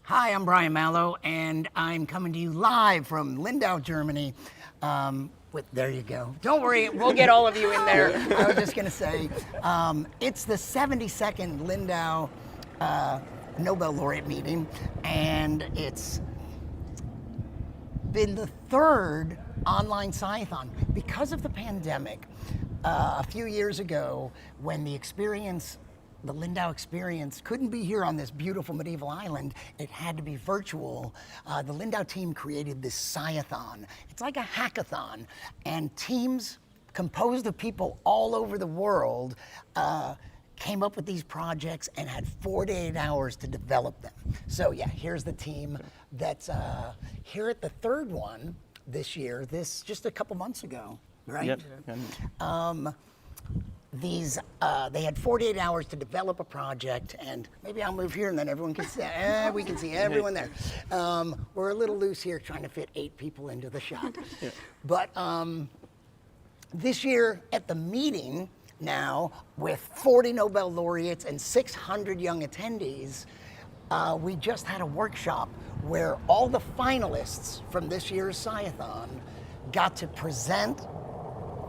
Hi, I'm Brian Malow, and I'm coming to you live from Lindau, Germany. There you go. Don't worry, we'll get all of you in there. I was just going to say, it's the 72nd Lindau Nobel laureate meeting, and it's been the third online sciathon. Because of the pandemic, a few years ago, when the Lindau experience couldn't be here on this beautiful medieval island, it had to be virtual. The Lindau team created this sciathon. It's like a hackathon, and teams composed of people all over the world came up with these projects and had 4 to 8 hours to develop them. So yeah, here's the team that's here at the third one this year, just a couple months ago, right? Yep. They had 48 hours to develop a project, and maybe I'll move here and then everyone can see, we can see everyone there. We're a little loose here trying to fit 8 people into the shot. Yeah. But this year at the meeting now, with 40 Nobel laureates and 600 young attendees, we just had a workshop where all the finalists from this year's Sciathon got to present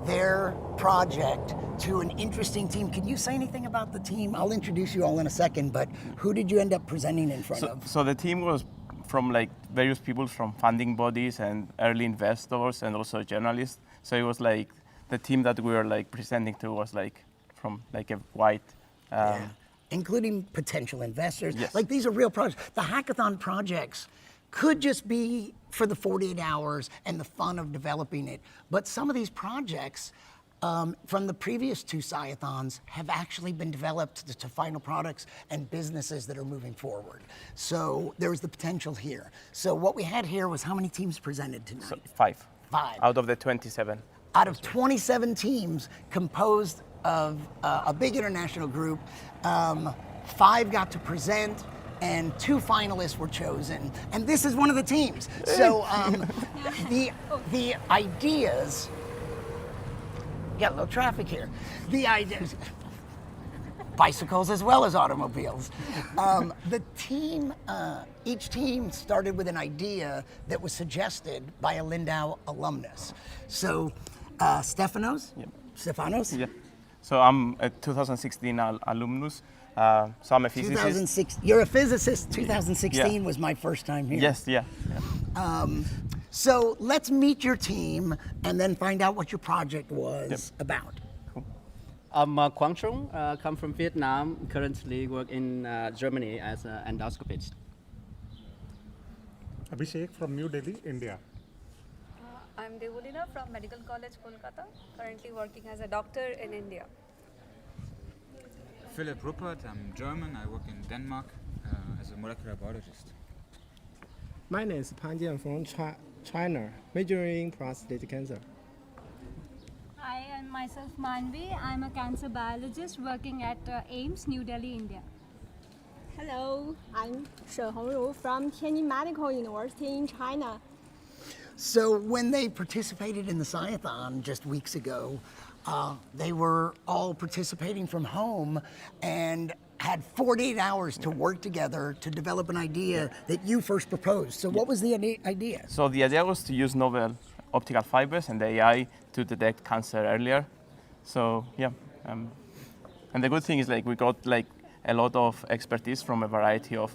their project to an interesting team. Can you say anything about the team? I'll introduce you all in a second, but who did you end up presenting in front of? So the team was from like various people from funding bodies and early investors and also journalists. So it was like the team that we were like presenting to was like from like a wide including potential investors. Yes. Like these are real projects. The hackathon projects could just be for the 48 hours and the fun of developing it. But some of these projects from the previous 2 Sciathons have actually been developed to final products and businesses that are moving forward. So there's the potential here. So what we had here was how many teams presented tonight? So 5. 5. Out of the 27. Out of 27 teams composed of a big international group, 5 got to present, and 2 finalists were chosen. And this is one of the teams. So the ideas, got a little traffic here. The ideas, bicycles as well as automobiles. The team, each team started with an idea that was suggested by a Lindau alumnus. So Stefanos? Yep. Stefanos? Yeah. So I'm a 2016 alumnus. So I'm a physicist. 2006. You're a physicist. 2016 was my first time here. Yes, yeah. So let's meet your team and then find out what your project was about. I'm Quang Trung, come from Vietnam, currently work in Germany as an endoscopist. Abhishek from New Delhi, India. I'm Devulina from Medical College, Kolkata, currently working as a doctor in India. Philip Ruppert, I'm German, I work in Denmark as a molecular biologist. My name is Pan Jian from China, majoring in prostate cancer. I am myself Manvi. I'm a cancer biologist working at AIMS, New Delhi, India. Hello, I'm Shen Hongru from Tianjin Medical University in China. So when they participated in the Sciathon just weeks ago, they were all participating from home and had 48 hours to work together to develop an idea that you first proposed. So what was the idea? So the idea was to use novel optical fibers and the AI to detect cancer earlier. So yeah, and the good thing is like we got like a lot of expertise from a variety of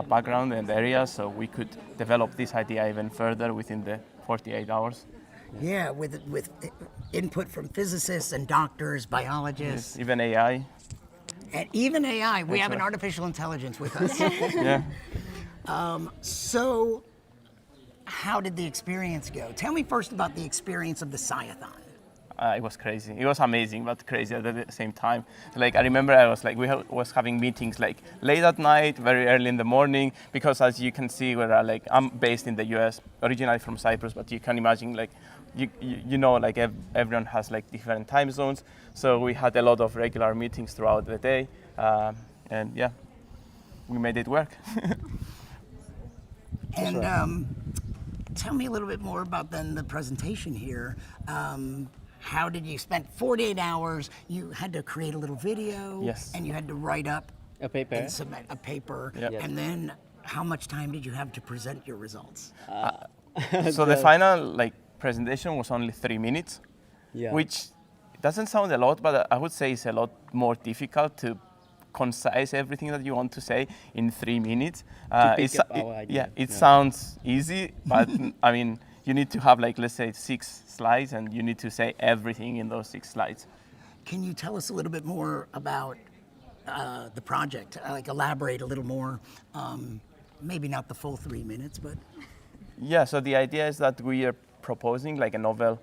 background and areas, so we could develop this idea even further within the 48 hours. Yeah, with input from physicists and doctors, biologists. Yes, even AI. And even AI. We have an artificial intelligence with us. Yeah. So how did the experience go? Tell me first about the experience of the Sciathon. It was crazy. It was amazing, but crazy at the same time. Like I remember, I was like, was having meetings like late at night, very early in the morning, because as you can see, I'm based in the U.S., originally from Cyprus, but you can imagine like, you know, like everyone has like different time zones. So we had a lot of regular meetings throughout the day, and yeah, we made it work. And tell me a little bit more about then the presentation here. How did you spend 48 hours? You had to create a little video, Yes. and you had to write up A paper. and submit a paper, Yep. and then how much time did you have to present your results? So the final like presentation was only 3 minutes, Yeah. which doesn't sound a lot, but I would say it's a lot more difficult to concise everything that you want to say in 3 minutes. pick up our idea. Yeah, it Yeah. sounds easy, but I mean, you need to have like, let's say 6 slides and you need to say everything in those 6 slides. Can you tell us a little bit more about the project? Like elaborate a little more. Maybe not the full 3 minutes, but Yeah, so the idea is that we are proposing like a novel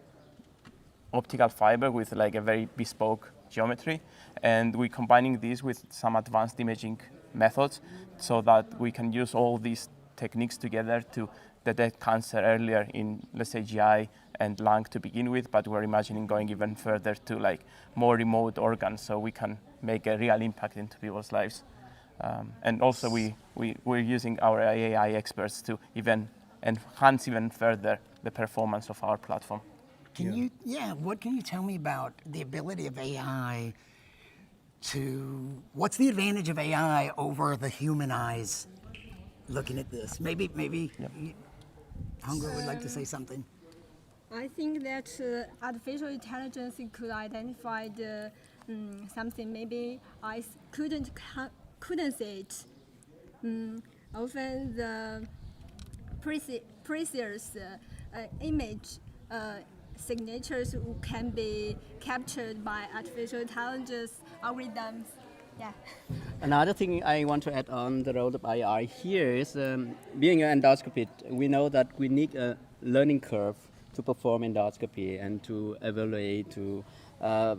optical fiber with like a very bespoke geometry, and we're combining this with some advanced imaging methods so that we can use all these techniques together to detect cancer earlier in, let's say, GI and lung to begin with, but we're imagining going even further to like more remote organs so we can make a real impact into people's lives. And also we're using our AI experts to even enhance even further the performance of our platform. what can you tell me about the ability of AI what's the advantage of AI over the human eyes looking at this? Maybe Hunger would like to say something. I think that artificial intelligence could identify something maybe I couldn't see it. Often the precious image signatures can be captured by artificial intelligence algorithms. Yeah. Another thing I want to add on the role of AI here is being an endoscopist, we know that we need a learning curve to perform endoscopy and to evaluate, to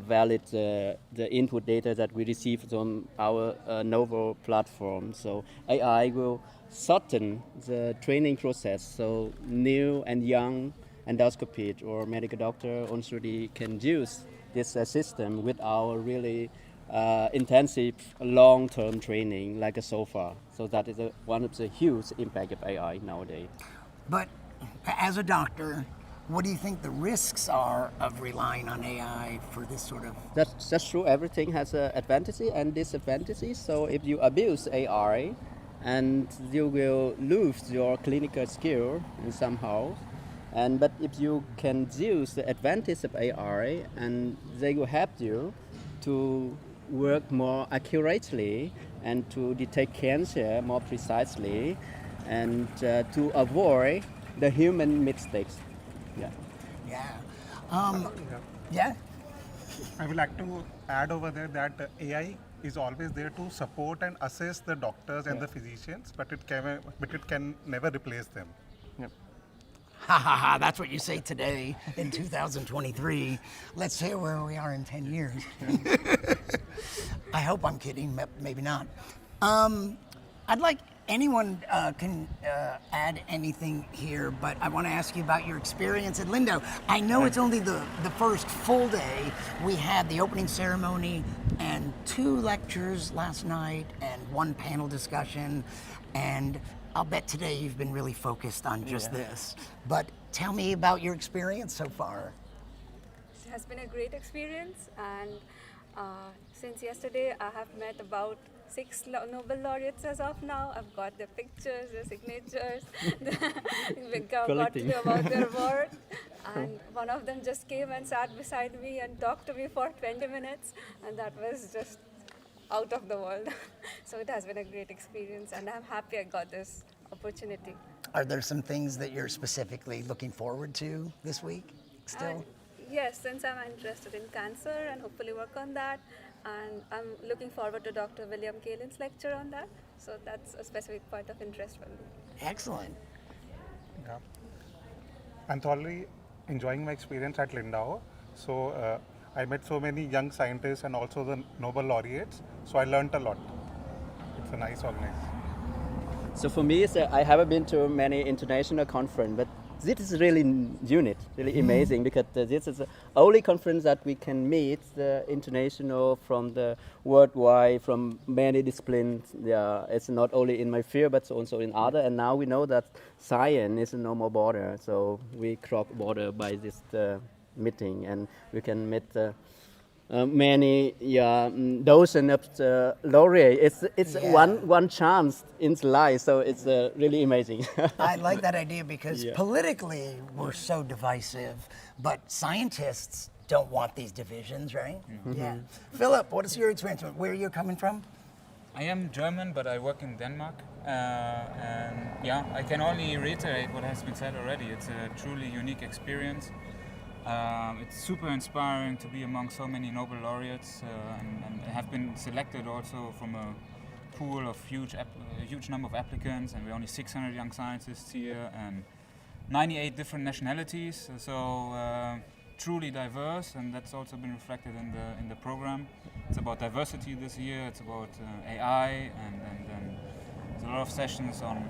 validate the input data that we receive from our novel platform. So AI will shorten the training process, so new and young endoscopist or medical doctor already can use this system with our really intensive long-term training like a so far. So that is one of the huge impact of AI nowadays. But as a doctor, what do you think the risks are of relying on AI for this sort of? That's true. Everything has advantages and disadvantages. So if you abuse AI, and you will lose your clinical skill somehow. But if you can use the advantage of AI, and they will help you to work more accurately and to detect cancer more precisely, and to avoid the human mistakes. Yeah. Yeah. I would like to add over there that AI is always there to support and assess the doctors and the physicians, but it can never replace them. Yep. Ha ha ha, that's what you say today in 2023. Let's see where we are in 10 years. I hope I'm kidding, maybe not. I'd like anyone can add anything here, but I want to ask you about your experience at Lindau. I know it's only the first full day. We had the opening ceremony and 2 lectures last night and 1 panel discussion, and I'll bet today you've been really focused on just this. But tell me about your experience so far. It has been a great experience, and since yesterday I have met about 6 Nobel laureates as of now. I've got their pictures, their signatures, we got to know about their work, and one of them just came and sat beside me and talked to me for 20 minutes, and that was just out of the world. So it has been a great experience, and I'm happy I got this opportunity. Are there some things that you're specifically looking forward to this week still? Yes, since I'm interested in cancer and hopefully work on that, and I'm looking forward to Dr. William Kalin's lecture on that. So that's a specific point of interest for me. Excellent. Yeah. I'm thoroughly enjoying my experience at Lindau. So I met so many young scientists and also the Nobel laureates. So I learned a lot. It's a nice organization. So for me, I haven't been to many international conferences, but this is really unique, really amazing, because this is the only conference that we can meet the international from the worldwide, from many disciplines. Yeah, it's not only in my field, but also in other. And now we know that science is no more border, so we cross border by this meeting, and we can meet many dozens of laureates. It's one chance in life, so it's really amazing. I like that idea because politically we're so divisive, but scientists don't want these divisions, right? Yeah. Philip, what is your experience? Where are you coming from? I am German, but I work in Denmark. And yeah, I can only reiterate what has been said already. It's a truly unique experience. It's super inspiring to be among so many Nobel laureates and have been selected also from a pool of huge number of applicants, and we're only 600 young scientists here and 98 different nationalities. So truly diverse, and that's also been reflected in the program. It's about diversity this year. It's about AI, and there's a lot of sessions on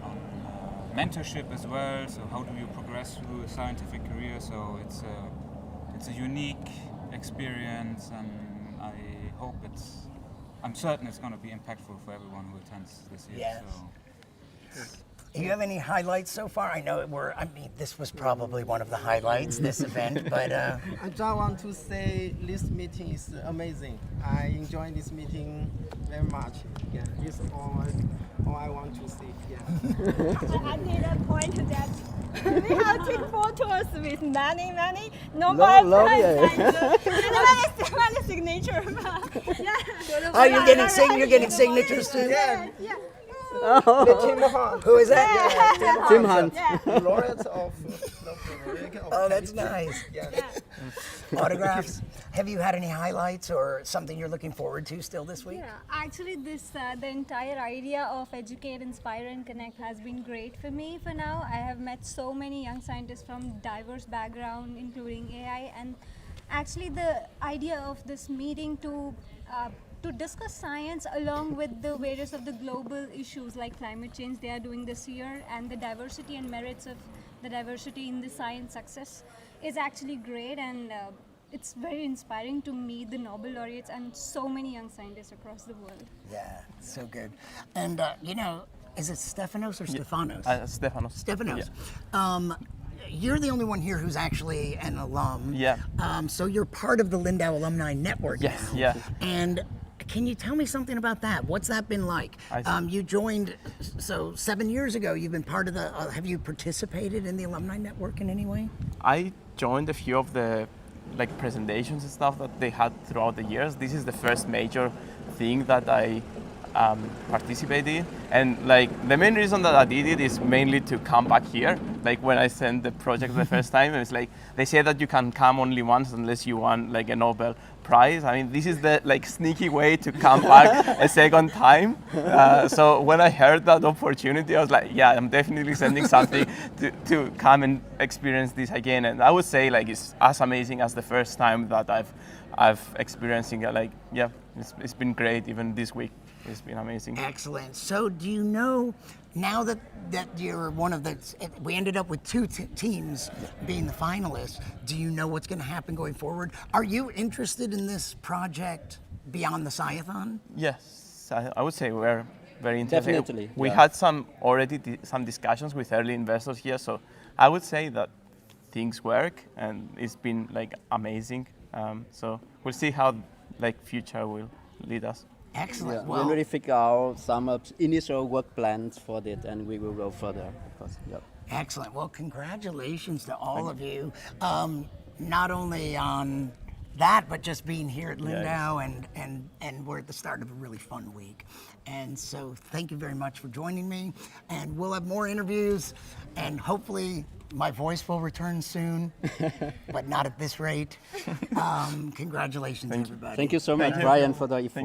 mentorship as well. So how do you progress through a scientific career? So it's a unique experience, and I'm certain it's going to be impactful for everyone who attends this year. Yes. So. Do you have any highlights so far? I know this was probably one of the highlights, this event, but... I just want to say this meeting is amazing. I enjoy this meeting very much. Yeah, it's all I want to say. Yeah. I need a point that we have to take photos with many Nobel laureate. Prize and many signature. Oh, you're getting signatures too? Yeah. Tim Hunt, Who is that? Tim Hunt. laureate of Oh, that's nice. Yeah. Autographs. Have you had any highlights or something you're looking forward to still this week? Yeah, actually the entire idea of Educate, Inspire and Connect has been great for me for now. I have met so many young scientists from diverse background, including AI, and actually the idea of this meeting to discuss science along with the various of the global issues like climate change they are doing this year, and the diversity and merits of the diversity in the science success is actually great, and it's very inspiring to meet the Nobel laureates and so many young scientists across the world. Yeah, so good. And, is it Stefanos or Stefanos? Stefanos. Stefanos. Yeah. You're the only one here who's actually an alum. Yeah. So you're part of the Lindau Alumni Network Yes, now. yeah. And can you tell me something about that? What's that been like? You joined, 7 years ago, you've been part of the, have you participated in the Alumni Network in any way? I joined a few of the presentations and stuff that they had throughout the years. This is the first major thing that I participated in, and the main reason that I did it is mainly to come back here. When I sent the project the first time, it's they say that you can come only once unless you won a Nobel Prize. I mean, this is the sneaky way to come back a second time. So when I heard that opportunity, I was like, yeah, I'm definitely sending something to come and experience this again. And I would say it's as amazing as the first time that I've experiencing it. It's been great. Even this week, it's been amazing. Excellent. So do you know, now that you're one of the, we ended up with two teams being the finalists, do you know what's going to happen going forward? Are you interested in this project beyond the Sciathon? Yes, I would say we're very interested. Definitely. We had some discussions with early investors here, so I would say that things work, and it's been amazing. So we'll see how future will lead us. Excellent. We already figure out some initial work plans for it, and we will go further. Of course. Yep. Excellent. Well, congratulations to all of you. Not only on that, but just being here at Lindau, and we're at the start of a really fun week. And so thank you very much for joining me. And we'll have more interviews, and hopefully my voice will return soon, but not at this rate. Congratulations, everybody. Thank you so much, Brian, for the effort.